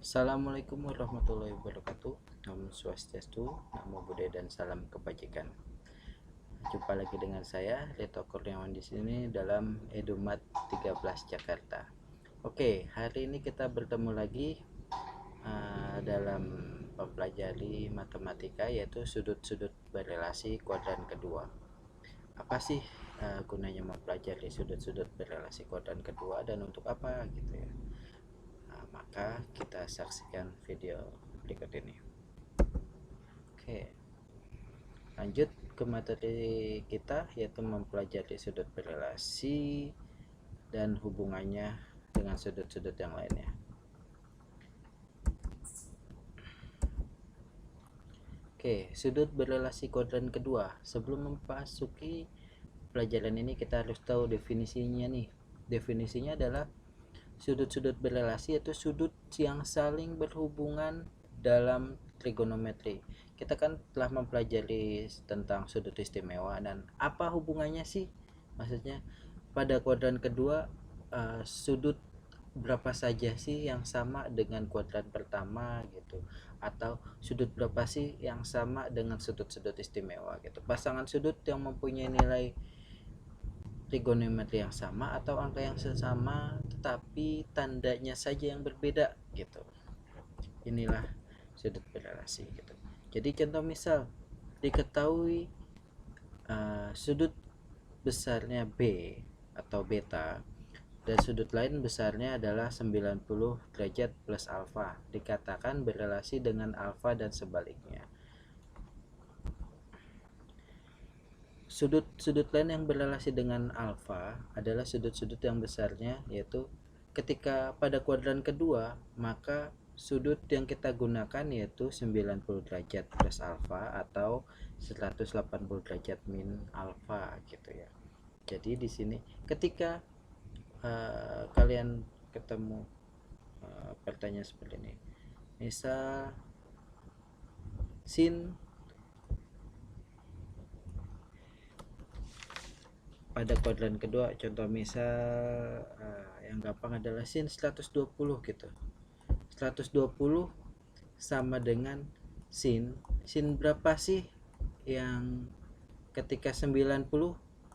Assalamualaikum warahmatullahi wabarakatuh. Namo Swastiastu, Namo Buddhaya dan salam kebajikan. Jumpa lagi dengan saya Reto Kurniawan di sini dalam Edumat 13 Jakarta. Oke, hari ini kita bertemu lagi dalam mempelajari matematika, yaitu sudut-sudut berelasi kuadran kedua. Apa sih gunanya mempelajari sudut-sudut berelasi kuadran kedua dan untuk apa gitu ya? Maka kita saksikan video berikut ini. Oke, lanjut ke materi kita, yaitu mempelajari sudut berelasi dan hubungannya dengan sudut-sudut yang lainnya. Oke, sudut berelasi kuadran kedua. Sebelum memasuki pelajaran ini, kita harus tahu definisinya nih. Definisinya adalah sudut-sudut berelasi yaitu sudut yang saling berhubungan dalam trigonometri. Kita kan telah mempelajari tentang sudut istimewa, dan apa hubungannya sih? Maksudnya pada kuadran kedua sudut berapa saja sih yang sama dengan kuadran pertama gitu, atau sudut berapa sih yang sama dengan sudut-sudut istimewa gitu. Pasangan sudut yang mempunyai nilai trigonometri yang sama atau angka yang sesama tetapi tandanya saja yang berbeda gitu. Inilah sudut berelasi gitu. Jadi contoh misal diketahui sudut besarnya B atau beta dan sudut lain besarnya adalah 90 derajat plus alfa, dikatakan berelasi dengan alfa dan sebaliknya. Sudut-sudut lain yang berelasi dengan alfa adalah sudut-sudut yang besarnya, yaitu ketika pada kuadran kedua, maka sudut yang kita gunakan yaitu 90 derajat plus alfa atau 180 derajat min alfa gitu ya. Jadi di sini ketika kalian ketemu pertanyaan seperti ini, misal sin pada kuadran kedua, contoh misal yang gampang adalah sin 120 gitu. 120 sama dengan sin berapa sih yang ketika 90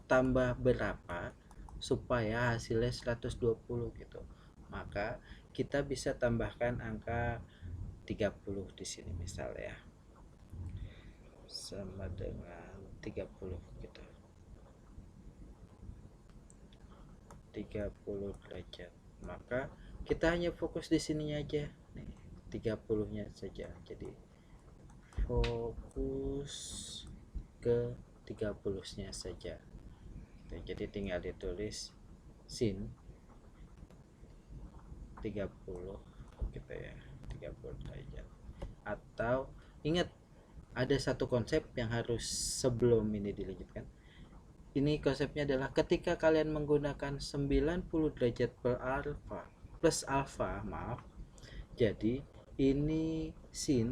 tambah berapa supaya hasilnya 120 gitu. Maka kita bisa tambahkan angka 30 di sini misal ya. Sama dengan 30 gitu. 30 derajat. Maka kita hanya fokus di sininya aja nih, 30-nya saja. Jadi fokus ke 30-nya saja. Jadi tinggal ditulis sin 30 gitu ya, 30 derajat. Atau ingat, ada satu konsep yang harus sebelum ini dilanjutkan. Ini konsepnya adalah ketika kalian menggunakan 90 derajat plus alfa, maaf. Jadi ini sin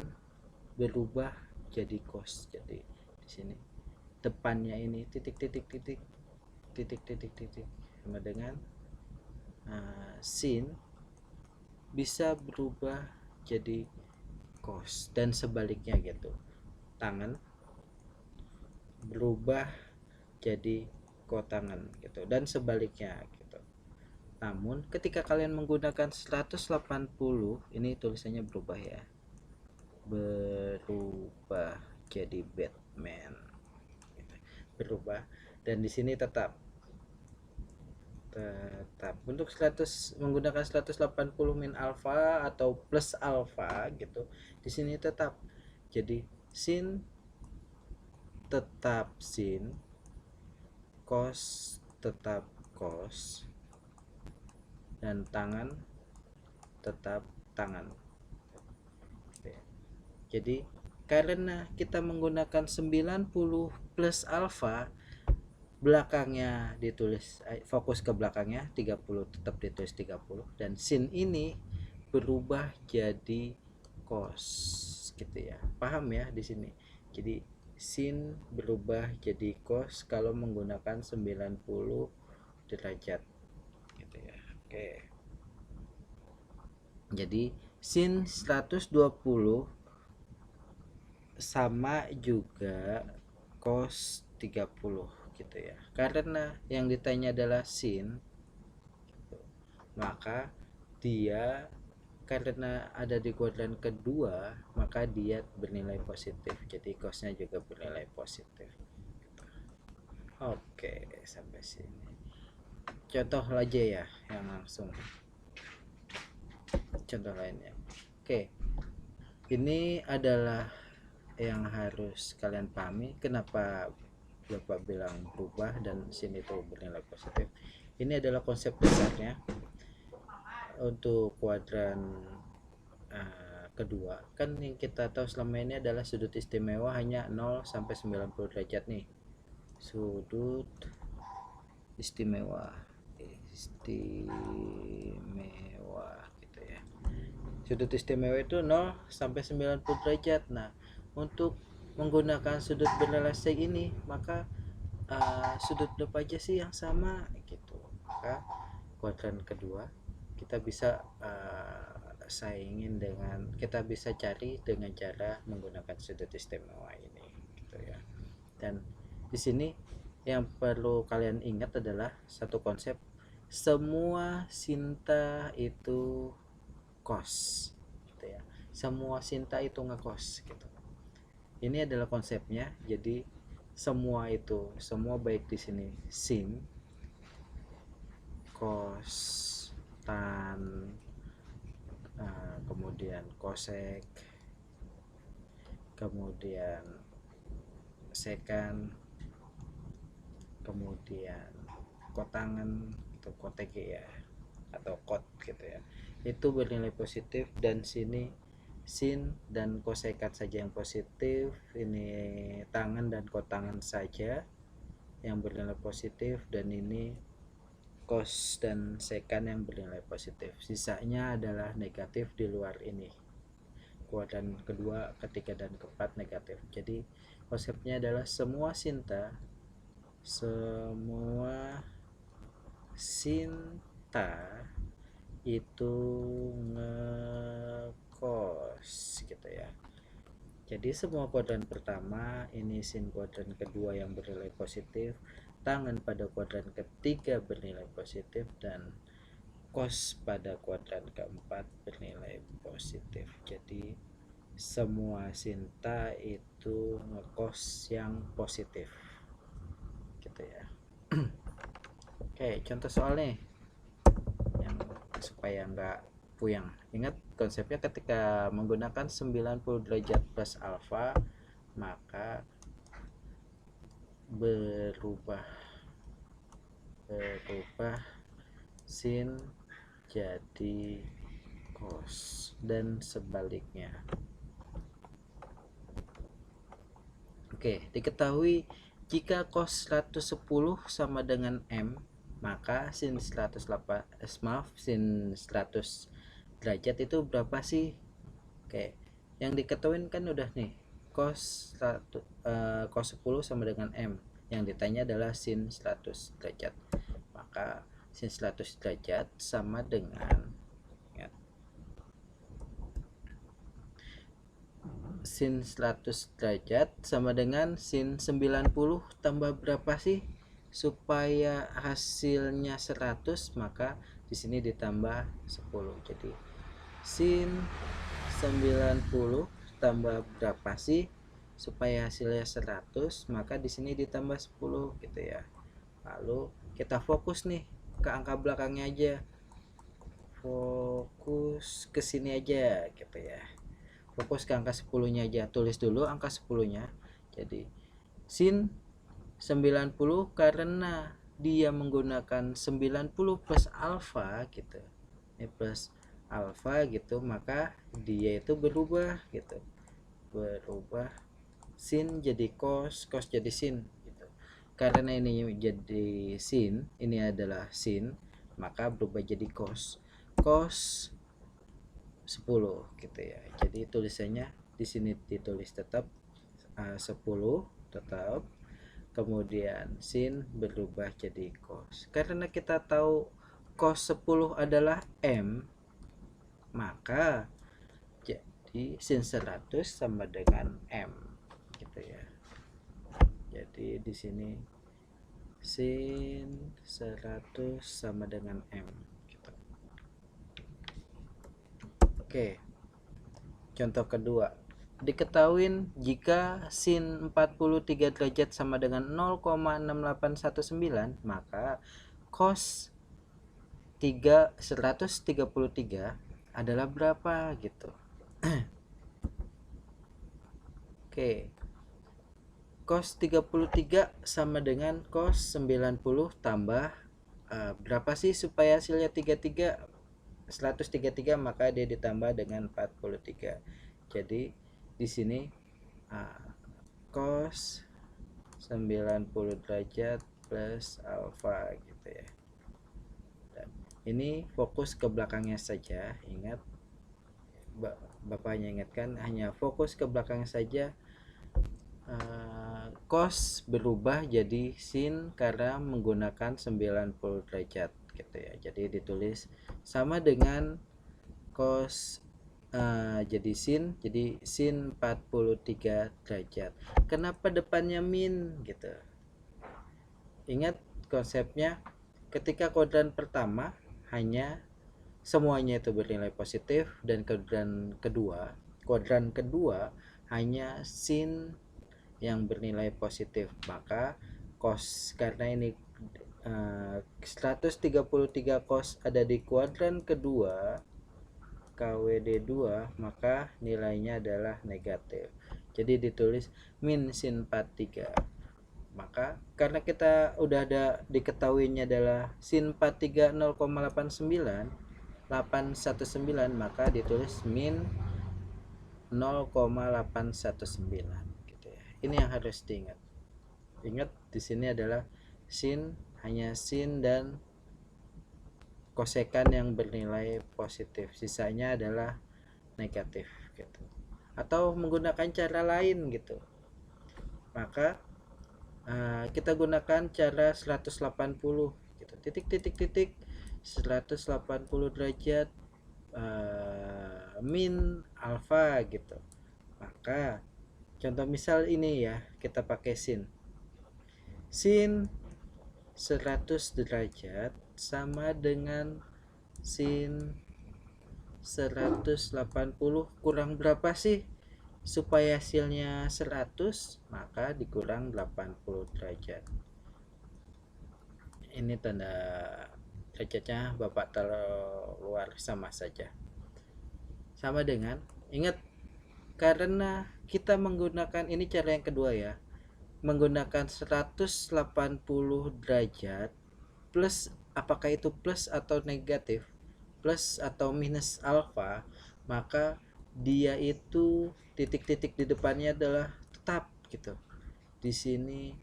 berubah jadi cos. Jadi di sini depannya ini titik sama dengan sin bisa berubah jadi cos dan sebaliknya gitu. Tangan berubah jadi kotangan gitu dan sebaliknya gitu. Namun ketika kalian menggunakan 180, ini tulisannya berubah ya, berubah jadi Batman gitu. Berubah, dan di sini tetap untuk menggunakan 180 min alfa atau plus alfa gitu, di sini tetap jadi sin tetap sin, cos tetap cos, dan tangan tetap tangan. Jadi karena kita menggunakan 90 plus alfa, belakangnya ditulis, fokus ke belakangnya 30, tetap ditulis 30, dan sin ini berubah jadi cos gitu ya. Paham ya di sini? Jadi sin berubah jadi cos kalau menggunakan 90 derajat gitu ya. Oke. Jadi sin 120 sama juga cos 30 gitu ya. Karena yang ditanya adalah sin, maka dia karena ada di kuadran kedua, maka dia bernilai positif. Jadi cosnya juga bernilai positif. Oke, sampai sini. Contoh aja ya yang langsung. Contoh lainnya. Oke. Ini adalah yang harus kalian pahami kenapa Bapak bilang berubah dan sin itu bernilai positif. Ini adalah konsep besarnya untuk kuadran kedua. Kan yang kita tahu selama ini adalah sudut istimewa hanya 0 sampai 90 derajat nih. Sudut istimewa gitu ya. Sudut istimewa itu 0 sampai 90 derajat. Nah, untuk menggunakan sudut berrelasi ini, maka sudut berapa aja sih yang sama gitu. Maka kuadran kedua kita bisa saingin dengan, kita bisa cari dengan cara menggunakan sudut istimewa ini gitu ya. Dan di sini yang perlu kalian ingat adalah satu konsep, semua sinta itu cos gitu ya. Semua sinta itu ngekos gitu. Ini adalah konsepnya. Jadi semua itu, semua baik di sini sin, cos, tan, kemudian kosek, kemudian sekan, kemudian kotangan atau kotege ya, atau kot gitu ya, itu bernilai positif. Dan sini sin dan kosekan saja yang positif, ini tangan dan kotangan saja yang bernilai positif, dan ini cos dan sekan yang bernilai positif. Sisanya adalah negatif di luar ini. Kuadran kedua, ketiga, dan keempat negatif. Jadi konsepnya adalah semua sinta itu ngekos gitu ya. Jadi semua kuadran pertama, ini sin kuadran kedua yang bernilai positif, tangan pada kuadran ketiga bernilai positif, dan cos pada kuadran keempat bernilai positif. Jadi semua sinta itu ngekos yang positif gitu ya. Oke, contoh soal nih yang supaya nggak puyang. Ingat konsepnya, ketika menggunakan 90 derajat plus alfa, maka berubah sin jadi cos dan sebaliknya. Oke, diketahui jika cos 110 sama dengan M, maka sin 108 sin 100 derajat itu berapa sih? Oke, yang diketahui kan udah nih, cos 10 sama dengan M. Yang ditanya adalah sin 100 derajat. Maka sin 100 derajat sama dengan sin 100 derajat sama dengan sin 90 tambah berapa sih supaya hasilnya 100, maka di sini ditambah 10. Jadi sin 90 tambah berapa sih supaya hasilnya 100, maka di sini ditambah 10 gitu ya. Lalu kita fokus nih ke angka belakangnya aja, fokus ke sini aja gitu ya. Fokus ke angka 10 nya aja, tulis dulu angka 10 nya. Jadi sin 90 karena dia menggunakan 90 plus alfa gitu, ini plus alfa gitu, maka dia itu berubah gitu, berubah sin jadi cos, cos jadi sin gitu. Karena ini jadi sin, ini adalah sin, maka berubah jadi cos, cos 10 gitu ya. Jadi tulisannya di sini ditulis tetap 10 tetap, kemudian sin berubah jadi cos. Karena kita tahu cos 10 adalah M, maka Jadi sin 100 sama dengan M gitu ya. Jadi di sini sin 100 sama dengan M gitu. Oke. Contoh kedua, diketahui jika sin 43 derajat sama dengan 0,6819, maka cos 133 adalah berapa gitu. Oke. Cos 33 sama dengan cos 90 tambah berapa sih supaya hasilnya 33? 133, maka dia ditambah dengan 43. Jadi di sini cos 90 derajat plus alfa gitu ya. Dan ini fokus ke belakangnya saja, ingat, bapaknya ingatkan hanya fokus ke belakang saja. Cos berubah jadi sin karena menggunakan 90 derajat gitu ya. Jadi ditulis sama dengan cos jadi sin 43 derajat. Kenapa depannya min gitu? Ingat konsepnya, ketika kuadran pertama hanya semuanya itu bernilai positif, dan kuadran kedua hanya sin yang bernilai positif, maka cos, karena ini 133 cos ada di kuadran kedua KWD2, maka nilainya adalah negatif. Jadi ditulis min sin 43. Maka karena kita udah ada diketahuinya adalah sin 43 0,89 819, maka ditulis min 0,819 gitu ya. Ini yang harus diingat. Ingat di sini adalah sin, hanya sin dan kosekan yang bernilai positif, sisanya adalah negatif gitu. Atau menggunakan cara lain gitu, maka kita gunakan cara 180 gitu, titik 180 derajat min alfa gitu. Maka contoh misal ini ya, kita pakai sin 100 derajat sama dengan sin 180 kurang berapa sih supaya hasilnya 100? Maka dikurang 80 derajat. Ini tanda derajatnya Bapak taruh luar sama saja. Sama dengan, ingat, karena kita menggunakan ini cara yang kedua ya, menggunakan 180 derajat plus, apakah itu plus atau negatif, plus atau minus alfa, maka dia itu titik-titik di depannya adalah tetap gitu. Di sini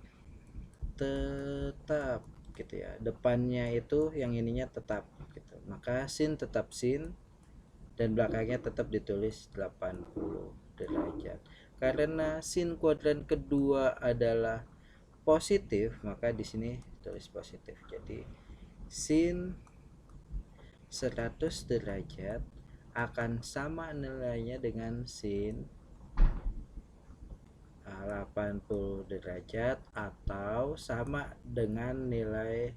tetap gitu ya, depannya itu yang ininya tetap gitu. Maka sin tetap sin dan belakangnya tetap ditulis 80 derajat. Karena sin kuadran kedua adalah positif, maka di sini tulis positif. Jadi sin 100 derajat akan sama nilainya dengan sin 80 derajat atau sama dengan nilai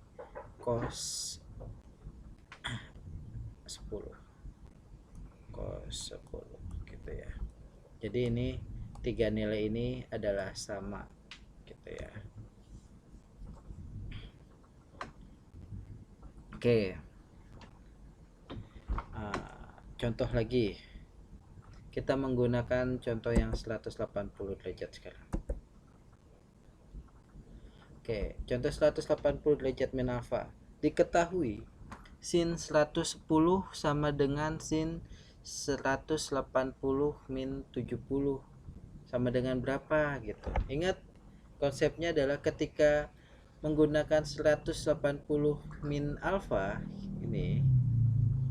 cos 10 gitu ya. Jadi ini tiga nilai ini adalah sama gitu ya. Oke. Contoh lagi, kita menggunakan contoh yang 180 derajat sekarang. Oke, contoh 180 derajat min alfa. Diketahui sin 110 sama dengan sin 180 min 70 sama dengan berapa gitu. Ingat, konsepnya adalah ketika menggunakan 180 min alfa ini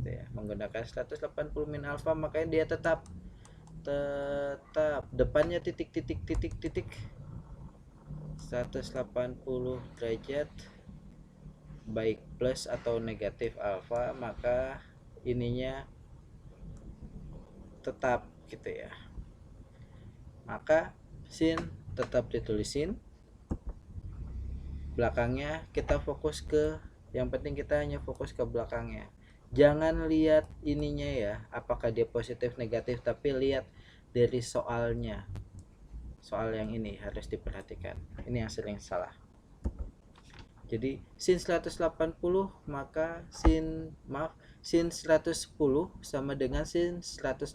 ya, menggunakan 180 min alfa, makanya dia tetap depannya titik 180 derajat baik plus atau negatif alfa, maka ininya tetap gitu ya. Maka sin tetap ditulisin, belakangnya kita fokus ke, yang penting kita hanya fokus ke belakangnya, jangan lihat ininya ya, apakah dia positif negatif, tapi lihat dari soalnya. Soal yang ini harus diperhatikan, ini yang sering salah. Jadi sin 180 maka sin 110 sama dengan sin 180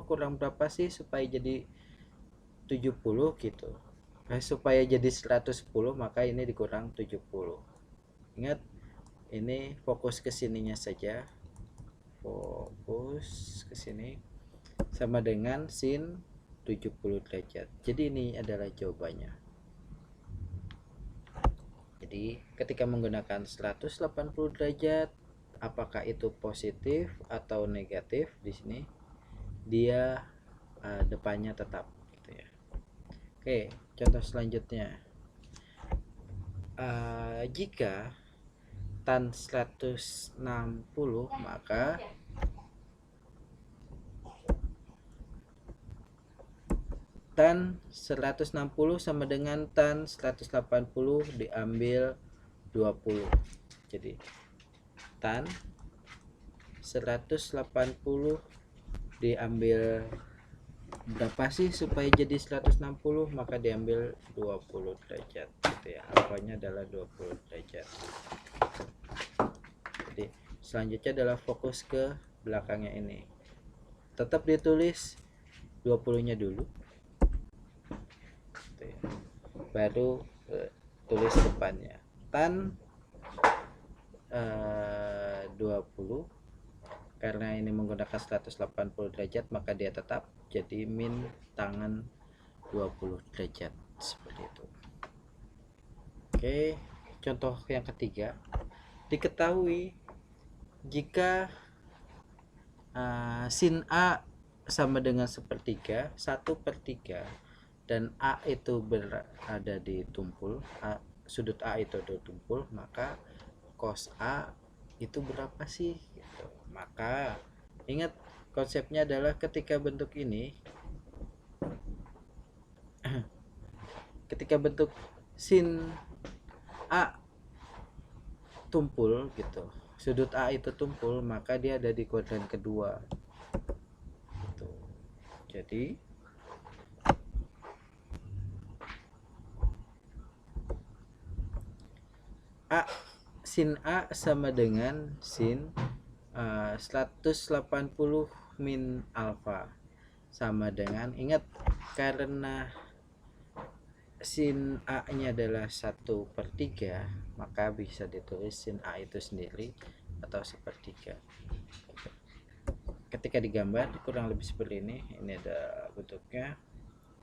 kurang berapa sih supaya jadi 70 gitu. Supaya jadi 110 maka ini dikurang 70. Ingat, ini fokus ke sininya saja. Fokus ke sini sama dengan sin 70 derajat. Jadi ini adalah jawabannya. Jadi ketika menggunakan 180 derajat, apakah itu positif atau negatif? Di sini dia depannya tetap gitu ya. Oke, contoh selanjutnya, jika tan 160 maka tan 160 sama dengan tan 180 diambil 20. Jadi tan 180 diambil berapa sih supaya jadi 160, maka diambil 20 derajat gitu ya. Alfanya adalah 20 derajat. Jadi selanjutnya adalah fokus ke belakangnya ini. Tetap ditulis 20-nya dulu. Baru tulis depannya tan 20, karena ini menggunakan 180 derajat maka dia tetap jadi min tangan 20 derajat seperti itu. Oke, contoh yang ketiga, diketahui jika sin A sama dengan sepertiga, 1/3, dan A itu berada di tumpul, sudut A itu ada tumpul, maka cos A itu berapa sih gitu. Maka ingat, konsepnya adalah ketika bentuk ini ketika bentuk sin A tumpul gitu, sudut A itu tumpul, maka dia ada di kuadran kedua gitu. Jadi sin A sama dengan sin 180 min alfa sama dengan, ingat, karena sin A nya adalah 1/3, maka bisa ditulis sin A itu sendiri atau 1/3. Ketika digambar kurang lebih seperti ini ada bentuknya.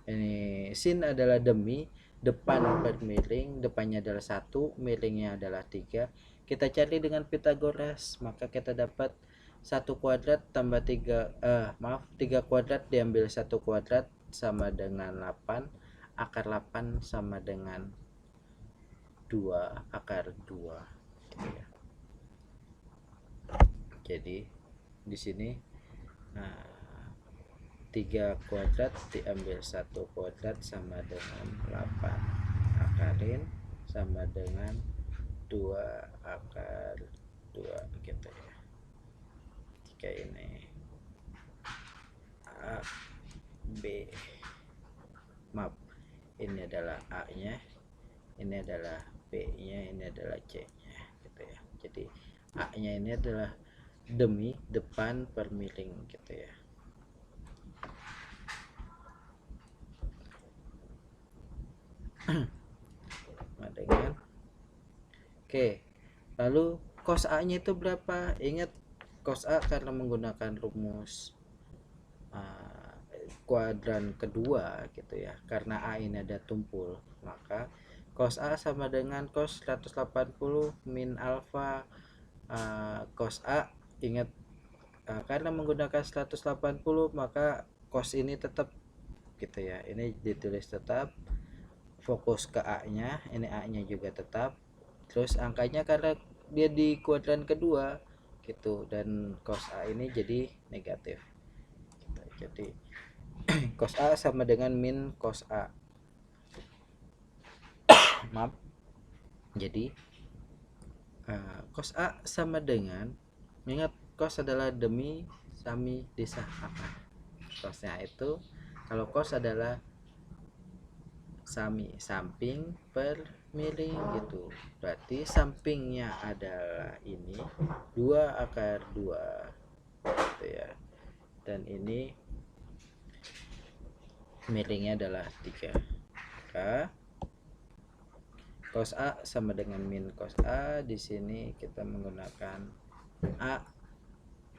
Ini sin adalah demi, depan per miring, depannya adalah 1, miringnya adalah 3. Kita cari dengan Pitagoras, maka kita dapat 1 kuadrat tambah 3 kuadrat diambil 1 kuadrat sama dengan 8, akar 8 sama dengan 2 akar 2 gitu ya. Jadi di sini 3 kuadrat diambil 1 kuadrat sama dengan 8 akarin sama dengan 2 akar 2 gitu ya. Jika ini A, B, maaf, ini adalah A nya, ini adalah B nya, ini adalah C nya gitu ya. Jadi A nya ini adalah demi, depan per miring gitu ya. Dengan oke, lalu cos A nya itu berapa? Ingat, cos A karena menggunakan rumus kuadran kedua gitu ya, karena A ini ada tumpul, maka cos A sama dengan cos 180 min alfa. Cos A, ingat, karena menggunakan 180 maka cos ini tetap gitu ya, ini ditulis tetap, fokus ke A nya, ini A nya juga tetap, terus angkanya karena dia di kuadran kedua gitu, dan cos A ini jadi negatif gitu. Jadi cos A sama dengan min cos A. Maaf. Jadi cos A sama dengan, ingat cos adalah demi, sami, disah apa. Cosnya itu, kalau cos adalah sami, samping per miring gitu. Berarti sampingnya adalah ini 2/2 gitu ya. Dan ini miringnya adalah 3. Maka cos A sama dengan min cos A. Di sini kita menggunakan A.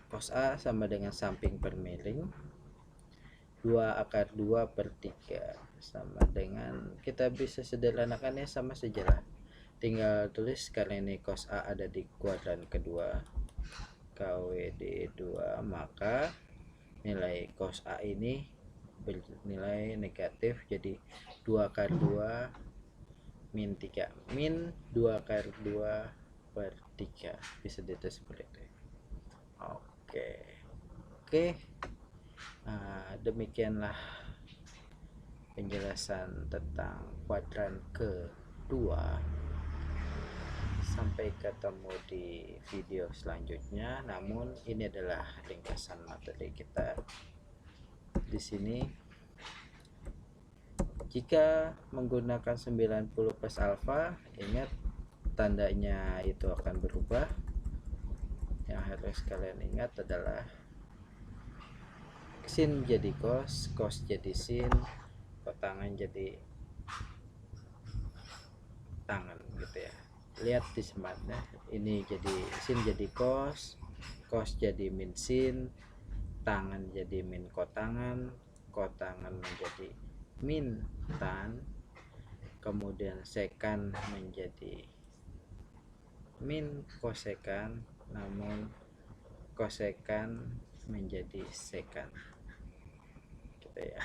Cos A sama dengan samping per miring 2/2/3 sama dengan, kita bisa sederhanakannya sama saja lah, tinggal tulis karena ini cos A ada di kuadran kedua, KWD 2, maka nilai cos A ini bernilai negatif, jadi 2/2 min 3, min 2/2/3, bisa ditulis seperti itu. Oke. Demikianlah penjelasan tentang kuadran kedua. Sampai ketemu di video selanjutnya. Namun ini adalah ringkasan materi kita di sini. Jika menggunakan 90 plus alfa, ingat tandanya itu akan berubah. Yang harus kalian ingat adalah sin jadi cos, cos jadi sin, kotangan jadi tangan gitu ya. Lihat di sematnya, ini jadi sin jadi cos, cos jadi min sin, tangan jadi min kotangan, kotangan menjadi min tan, kemudian sekan menjadi min kosekan, namun kosekan menjadi sekan gitu ya.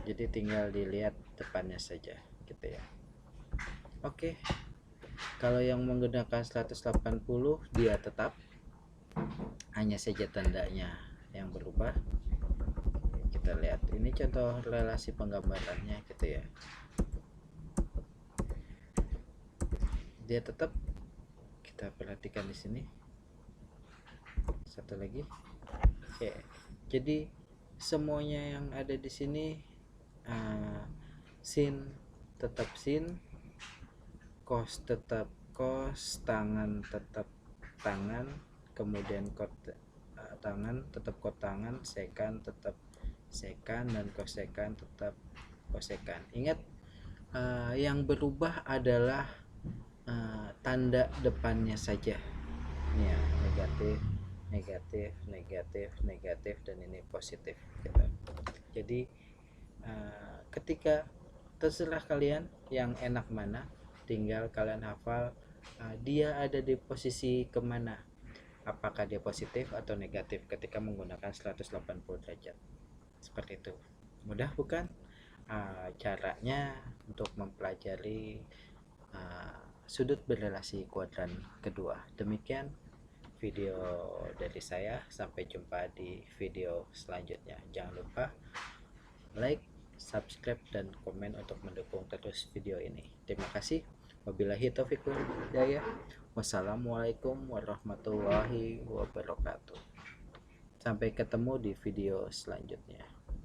Jadi tinggal dilihat depannya saja gitu ya. Oke. Kalau yang menggunakan 180 dia tetap, hanya saja tandanya yang berubah. Kita lihat ini contoh relasi penggambarannya gitu ya. Dia tetap, kita perhatikan di sini. Satu lagi. Oke. Jadi semuanya yang ada di sini, sin tetap sin, cos tetap cos, tangan tetap tangan, kemudian tangan tetap kotangan, sekan tetap sekan, dan kosekan tetap kosekan. Ingat, yang berubah adalah tanda depannya saja. Ini ya, negatif, negatif, negatif, negatif, dan ini positif gitu. Jadi ketika terserah kalian yang enak mana, tinggal kalian hafal dia ada di posisi kemana, apakah dia positif atau negatif ketika menggunakan 180 derajat. Seperti itu. Mudah bukan caranya untuk mempelajari sudut berrelasi kuadran kedua. Demikian video dari saya, sampai jumpa di video selanjutnya. Jangan lupa like, subscribe, dan komen untuk mendukung terus video ini. Terima kasih. Wabillahi taufiq wal hidayah. Wassalamualaikum warahmatullahi wabarakatuh. Sampai ketemu di video selanjutnya.